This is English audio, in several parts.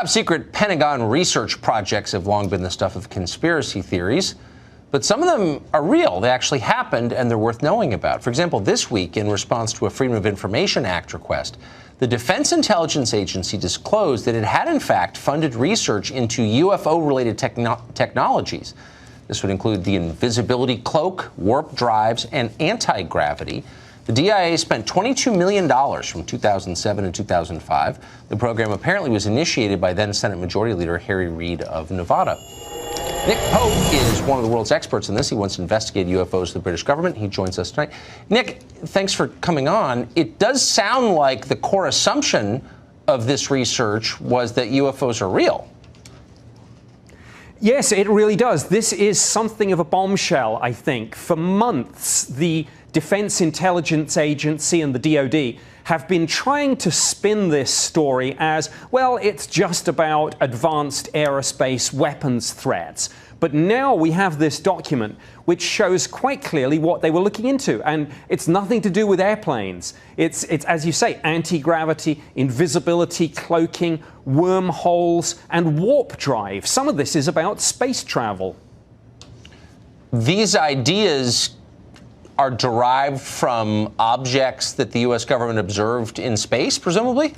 top-secret Pentagon research projects have long been the stuff of conspiracy theories, but some of them are real. They actually happened, and they're worth knowing about. For example, this week, in response to a Freedom of Information Act request, the Defense Intelligence Agency disclosed that it had, in fact, funded research into UFO-related technologies. This would include the invisibility cloak, warp drives, and anti-gravity. The DIA spent $22 million from 2007 to 2005. The program apparently was initiated by then Senate Majority Leader Harry Reid of Nevada. Nick Pope is one of the world's experts in this. He once investigated UFOs to the British government. He joins us tonight. Nick, thanks for coming on. It does sound like the core assumption of this research was that UFOs are real. Yes, it really does. This is something of a bombshell, I think. For months, the Defense Intelligence Agency and the DoD have been trying to spin this story as, well, it's just about advanced aerospace weapons threats. But now we have this document which shows quite clearly what they were looking into. And it's nothing to do with airplanes. It's as you say, anti-gravity, invisibility, cloaking, wormholes, and warp drive. Some of this is about space travel. These ideas are derived from objects that the U.S. government observed in space, presumably?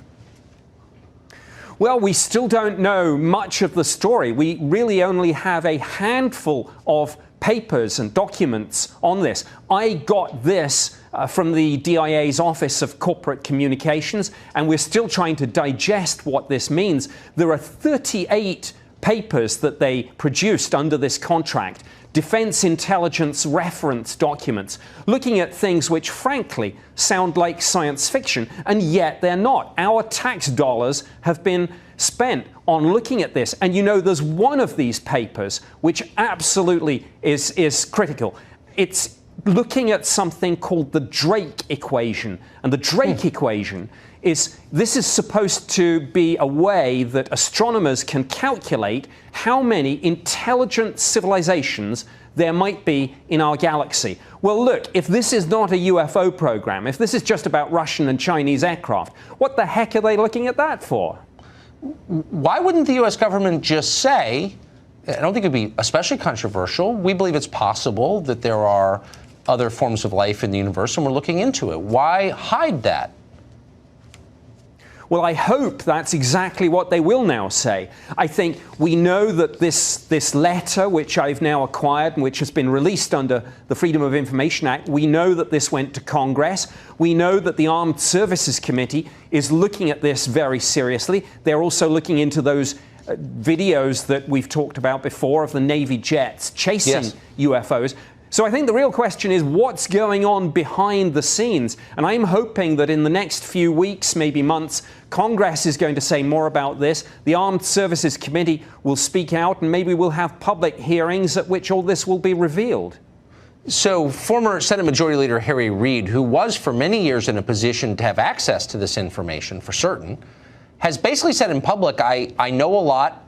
Well, we still don't know much of the story. We really only have a handful of papers and documents on this. I got this from the DIA's Office of Corporate Communications, and we're still trying to digest what this means. There are 38 papers that they produced under this contract, defense intelligence reference documents, looking at things which frankly sound like science fiction, and yet they're not. Our tax dollars have been spent on looking at this. And you know, there's one of these papers which absolutely is critical. It's looking at something called the Drake equation. And the Drake equation is supposed to be a way that astronomers can calculate how many intelligent civilizations there might be in our galaxy. Well, look, if this is not a UFO program, if this is just about Russian and Chinese aircraft, what the heck are they looking at that for? Why wouldn't the U.S. government just say, I don't think it'd be especially controversial, we believe it's possible that there are other forms of life in the universe and we're looking into it. Why hide that? Well, I hope that's exactly what they will now say. I think we know that this letter, which I've now acquired and which has been released under the Freedom of Information Act, we know that this went to Congress. We know that the Armed Services Committee is looking at this very seriously. They're also looking into those videos that we've talked about before of the Navy jets chasing UFOs. So I think the real question is what's going on behind the scenes? And I'm hoping that in the next few weeks, maybe months, Congress is going to say more about this. The Armed Services Committee will speak out, and maybe we'll have public hearings at which all this will be revealed. So former Senate Majority Leader Harry Reid, who was for many years in a position to have access to this information for certain, has basically said in public, I know a lot,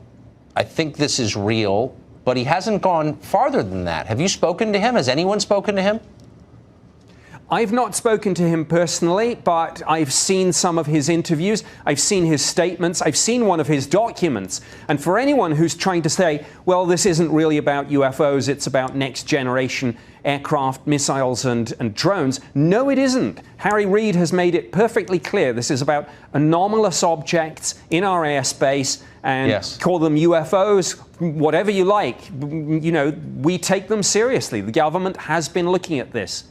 I think this is real, but he hasn't gone farther than that. Have you spoken to him? Has anyone spoken to him? I've not spoken to him personally, but I've seen some of his interviews. I've seen his statements. I've seen one of his documents. And for anyone who's trying to say, well, this isn't really about UFOs, it's about next generation aircraft, missiles and drones. No, it isn't. Harry Reid has made it perfectly clear. This is about anomalous objects in our airspace, and call them UFOs, whatever you like. You know, we take them seriously. The government has been looking at this.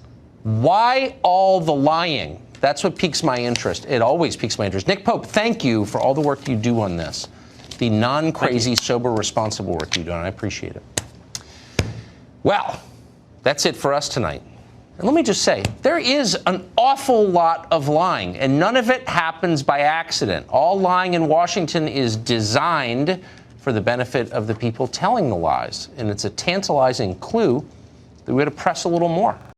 Why all the lying? That's what piques my interest. It always piques my interest. Nick Pope, thank you for all the work you do on this. The non-crazy, sober, responsible work you do, and I appreciate it. Well, that's it for us tonight. And let me just say, there is an awful lot of lying, and none of it happens by accident. All lying in Washington is designed for the benefit of the people telling the lies, and it's a tantalizing clue that we ought to press a little more.